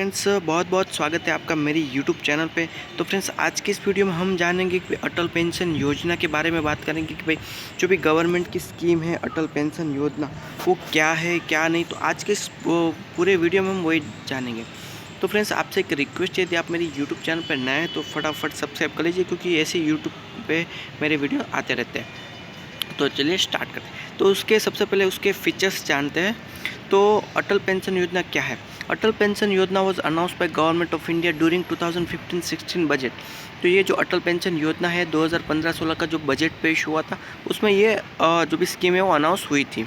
Friends, बहुत बहुत स्वागत है आपका मेरी यूट्यूब चैनल पे। तो फ्रेंड्स, आज की इस वीडियो में हम जानेंगे कि अटल पेंशन योजना के बारे में बात करेंगे कि भाई जो भी गवर्नमेंट की स्कीम है अटल पेंशन योजना, वो क्या है क्या नहीं। तो आज के इस पूरे वीडियो में हम वही जानेंगे। तो फ्रेंड्स, आपसे एक रिक्वेस्ट है, यदि आप मेरी यूट्यूब चैनल पर नए हैं तो फटाफट सब्सक्राइब कर लीजिए, क्योंकि ऐसे यूट्यूब पे मेरे वीडियो आते रहते हैं। तो चलिए स्टार्ट करते हैं। तो उसके सबसे पहले उसके फीचर्स जानते हैं। तो अटल पेंशन योजना क्या है? अटल पेंशन योजना was announce by government of India during 2015-16 budget. तो ये जो अटल पेंशन योजना है 2015-16 का जो बजट पेश हुआ था, उसमें ये जो भी स्कीम है वो अनाउंस हुई थी।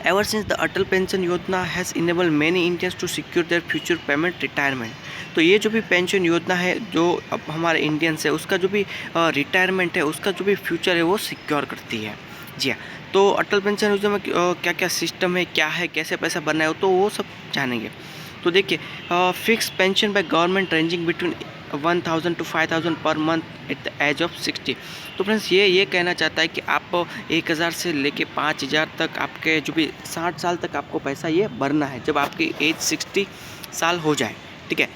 Ever since the Atal pension Yojana has enable many Indians to secure their future payment retirement. तो ये जो भी पेंशन योजना है जो अब हमारे इंडियंस है, उसका जो भी रिटायरमेंट है, उसका जो भी फ्यूचर है वो सिक्योर करती है। जी हाँ। तो अटल पेंशन योजना में क्या क्या सिस्टम है, क्या है, कैसे पैसा भरना है, तो वो सब जानेंगे। तो देखिए, fix pension by government ranging between 1000 to 5000 per month at the age of 60। तो फ्रेंड्स, ये कहना चाहता है कि आप 1000 से लेके 5000 तक, आपके जो भी 60 साल तक आपको पैसा ये भरना है, जब आपकी एज 60 साल हो जाए। ठीक है।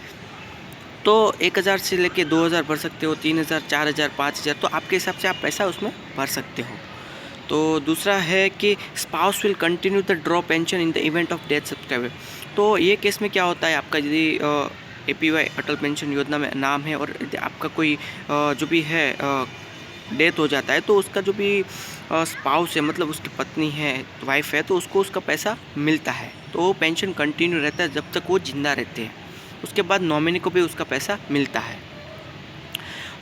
तो 1000 से लेके 2000 भर सकते हो, 3000, 4000, 5000, तो आपके हिसाब से आप पैसा उसमें भर सकते हो। तो दूसरा है कि spouse will continue the draw pension in the event of death subscriber. तो ये केस में क्या होता है, आपका यदि APY अटल पेंशन योजना में नाम है और आपका कोई जो भी है डेथ हो जाता है, तो उसका जो भी स्पाउस है, मतलब उसकी पत्नी है, वाइफ है, तो उसको उसका पैसा मिलता है। तो वो पेंशन कंटिन्यू रहता है जब तक वो जिंदा रहते हैं। उसके बाद नॉमिनी को भी उसका पैसा मिलता है।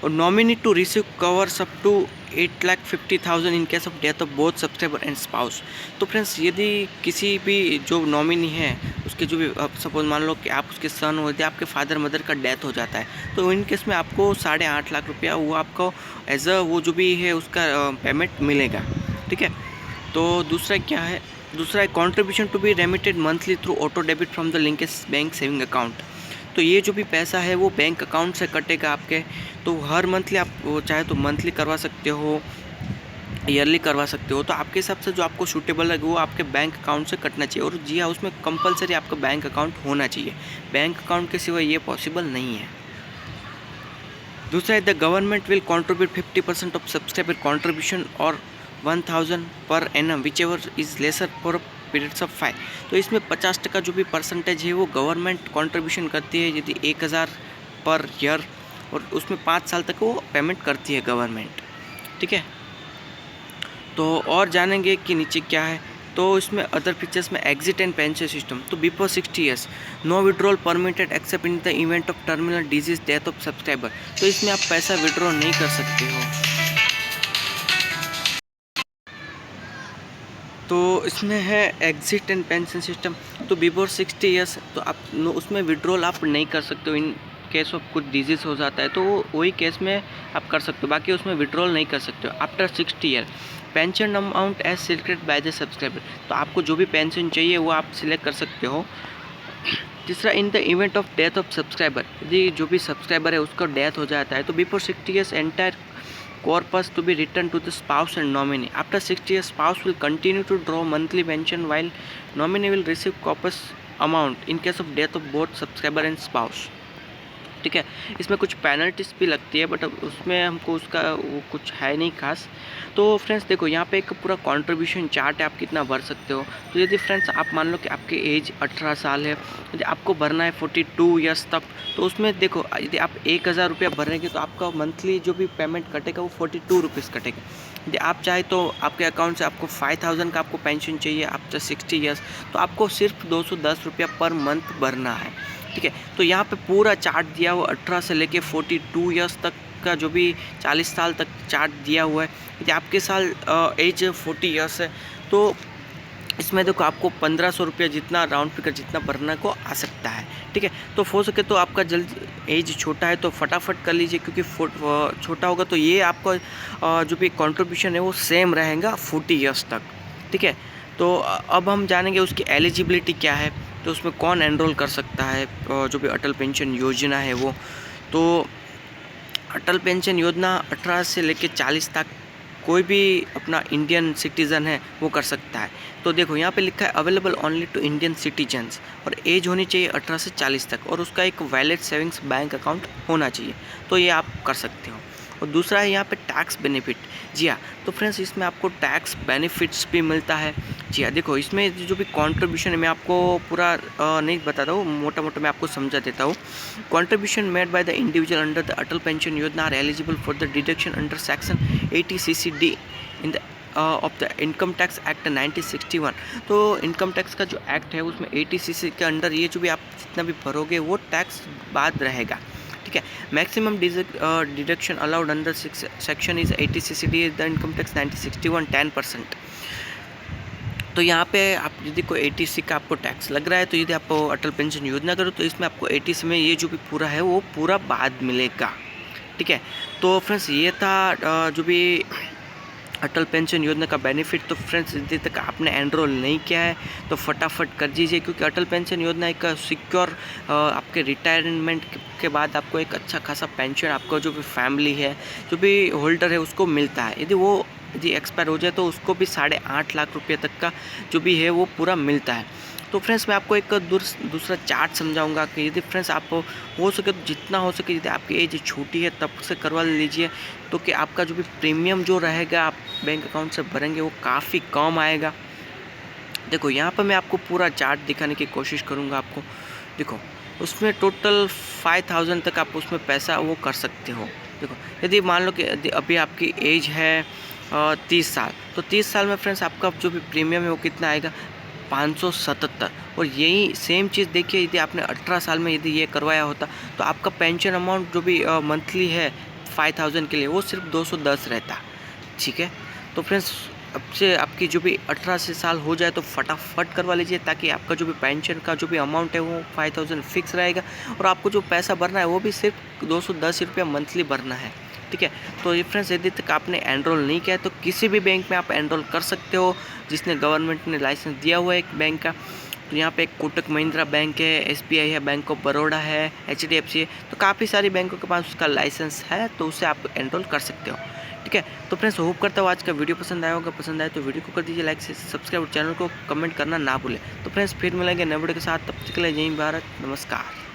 और nominee to receive covers up to 8,50,000 in case of death of both subscriber and spouse. तो फ्रेंड्स, यदि किसी भी जो नॉमिनी है उसके जो भी, सपोज मान लो कि आप उसके सन हो, यदि आपके फादर मदर का डेथ हो जाता है, तो इन केस में आपको 8.5 लाख रुपया वो आपको एज अ वो जो भी है उसका पेमेंट मिलेगा। ठीक है। तो दूसरा क्या है, दूसरा है contribution to be remitted monthly through auto debit from the linkage bank saving account. तो ये जो भी पैसा है वो बैंक अकाउंट से कटेगा आपके। तो हर मंथली आप चाहे तो मंथली करवा सकते हो, ईयरली करवा सकते हो। तो आपके हिसाब से जो आपको सूटेबल लगे वो आपके बैंक अकाउंट से कटना चाहिए। और जी हाँ, उसमें कंपलसरी आपका बैंक अकाउंट होना चाहिए। बैंक अकाउंट के सिवा ये पॉसिबल नहीं है। दूसरा है the government will contribute 50% of subscriber contribution और 1000 per annum which ever is lesser for periods of 5। तो इसमें 50% जो भी परसेंटेज है वो गवर्नमेंट कंट्रीब्यूशन करती है, यदि 1000 पर ईयर, और उसमें 5 साल तक वो पेमेंट करती है गवर्नमेंट। ठीक है। तो और जानेंगे कि नीचे क्या है। तो इसमें अदर फीचर्स में एग्जिट एंड पेंशन सिस्टम। तो before 60 years no withdrawal permitted except in the event of terminal disease death of subscriber. तो इसमें आप पैसा विड्रॉ नहीं कर सकते हो। तो इसमें है एग्जिट एंड पेंशन सिस्टम। तो बिफोर 60 ईयर्स तो आप उसमें विड्रॉल आप नहीं कर सकते हो। इन केस ऑफ कुछ डिजीज़ हो जाता है तो वही केस में आप कर सकते हो, बाकी उसमें विड्रॉल नहीं कर सकते हो। After 60 year pension amount as selected by the subscriber. तो आपको जो भी पेंशन चाहिए वो आप सिलेक्ट कर सकते हो। तीसरा, इन the event of death of subscriber, यदि जो भी सब्सक्राइबर है उसका डेथ हो जाता है, तो before 60 years entire corpus to be returned to the spouse and nominee. After 60 years, spouse will continue to draw monthly pension while nominee will receive corpus amount in case of death of both subscriber and spouse. ठीक है। इसमें कुछ penalties भी लगती है, but अब उसमें हमको उसका वो कुछ है नहीं खास। तो फ्रेंड्स देखो, यहाँ पे एक पूरा कंट्रीब्यूशन चार्ट है, आप कितना भर सकते हो। तो यदि फ्रेंड्स आप मान लो कि आपकी एज 18 साल है, यदि आपको भरना है 42 ईयर्स तक, तो उसमें देखो यदि आप 1000 रुपया भरेंगे तो आपका मंथली जो भी पेमेंट कटेगा वो 42 रुपीज़ कटेगा। यदि आप चाहे तो आपके अकाउंट से आपको 5000 का आपको पेंशन चाहिए आफ्टर 60 ईयर्स, तो आपको सिर्फ 210 रुपया पर मंथ भरना है। ठीक है। तो यहाँ पे पूरा चार्ट दिया हुआ 18 से लेके 42 ईयर्स तक का, जो भी 40 साल तक चार्ट दिया हुआ है। यदि आपके साल एज 40 ईयर्स है तो इसमें देखो आपको 1500 रुपया जितना राउंड फिगर जितना भरना को आ सकता है। ठीक है। तो हो सके तो आपका जल्द एज छोटा है तो फटाफट कर लीजिए, क्योंकि छोटा होगा तो ये आपका जो भी कंट्रीब्यूशन है वो सेम रहेगा 40 ईयर्स तक। ठीक है। तो अब हम जानेंगे उसकी एलिजिबिलिटी क्या है, तो उसमें कौन एनरोल कर सकता है जो भी अटल पेंशन योजना है वो। तो अटल पेंशन योजना 18 से लेकर 40 तक कोई भी अपना इंडियन सिटीज़न है वो कर सकता है। तो देखो यहाँ पे लिखा है available only to Indian citizens, और एज होनी चाहिए 18 से 40 तक, और उसका एक वैलिड सेविंग्स बैंक अकाउंट होना चाहिए। तो ये आप कर सकते हो। और दूसरा है यहाँ पे टैक्स बेनिफिट। जी हाँ, तो फ्रेंड्स इसमें आपको टैक्स बेनिफिट्स भी मिलता है। जी हाँ, देखो इसमें जो भी कंट्रीब्यूशन है, मैं आपको पूरा नहीं बताता हूँ, मोटा मोटा मैं आपको समझा देता हूँ। Contribution made by the individual under the Atal pension Yojana are eligible for the deduction under section 80CC(d) in the of the income tax act 1961। तो इनकम टैक्स का जो एक्ट है उसमें 80CC के अंडर ये जो भी आप जितना भी भरोगे वो टैक्स बाद रहेगा। ठीक है, maximum deduction allowed under section is 80CC(d) the income tax 1961 10%। तो यहाँ पे आप यदि कोई 80C का आपको टैक्स लग रहा है, तो यदि आप अटल पेंशन योजना करो तो इसमें आपको 80C में ये जो भी पूरा है वो पूरा बाद मिलेगा। ठीक है, तो फ्रेंड्स ये था जो भी अटल पेंशन योजना का बेनिफिट। तो फ्रेंड्स यदि तक आपने एनरोल नहीं किया है तो फटाफट कर दीजिए, क्योंकि अटल पेंशन योजना एक सिक्योर आपके रिटायरमेंट के बाद आपको एक अच्छा खासा पेंशन आपको जो भी फैमिली है, जो भी होल्डर है उसको मिलता है। यदि एक्सपायर हो जाए तो उसको भी 8.5 लाख रुपये तक का जो भी है वो पूरा मिलता है। तो फ्रेंड्स मैं आपको एक दूसरा चार्ट समझाऊंगा कि यदि फ्रेंड्स आप हो सके तो जितना हो सके, यदि आपकी एज छोटी है तब से करवा लीजिए, तो कि आपका जो भी प्रीमियम जो रहेगा आप बैंक अकाउंट से भरेंगे वो काफ़ी कम आएगा। देखो यहाँ पर मैं आपको पूरा चार्ट दिखाने की कोशिश करूँगा आपको। देखो उसमें टोटल 5000 तक आप उसमें पैसा वो कर सकते हो। देखो यदि मान लो कि अभी आपकी एज है 30 साल, तो 30 साल में फ्रेंड्स आपका जो भी प्रीमियम है वो कितना आएगा 577। और यही सेम चीज़ देखिए, यदि आपने 18 साल में यदि ये करवाया होता तो आपका पेंशन अमाउंट जो भी मंथली है 5000 के लिए वो सिर्फ 210 रहता। ठीक है, तो फ्रेंड्स अब से आपकी जो भी 18 से साल हो जाए तो फटाफट करवा लीजिए, ताकि आपका जो भी पेंशन का जो भी अमाउंट है वो 5000 फिक्स रहेगा, और आपको जो पैसा भरना है वो भी सिर्फ 210 रुपया मंथली भरना है। ठीक है, तो ये फ्रेंड्स यदि तक आपने एनरोल नहीं किया है तो किसी भी बैंक में आप एनरोल कर सकते हो जिसने गवर्नमेंट ने लाइसेंस दिया हुआ है एक बैंक का। तो यहाँ पे एक कोटक महिंद्रा बैंक है, SBI है, बैंक ऑफ बड़ौदा है, HDFC है, तो काफ़ी सारी बैंकों के पास उसका लाइसेंस है, तो उससे आप एनरोल कर सकते हो। ठीक है, तो फ्रेंड्स होप करता हूँ आज का वीडियो पसंद आया होगा। पसंद आए तो वीडियो को कर दीजिए लाइक से सब्सक्राइब, चैनल को कमेंट करना ना भूलें। तो फ्रेंड्स फिर मिलेंगे नए वीडियो के साथ, तब तक के लिए जय हिंद, भारत, नमस्कार।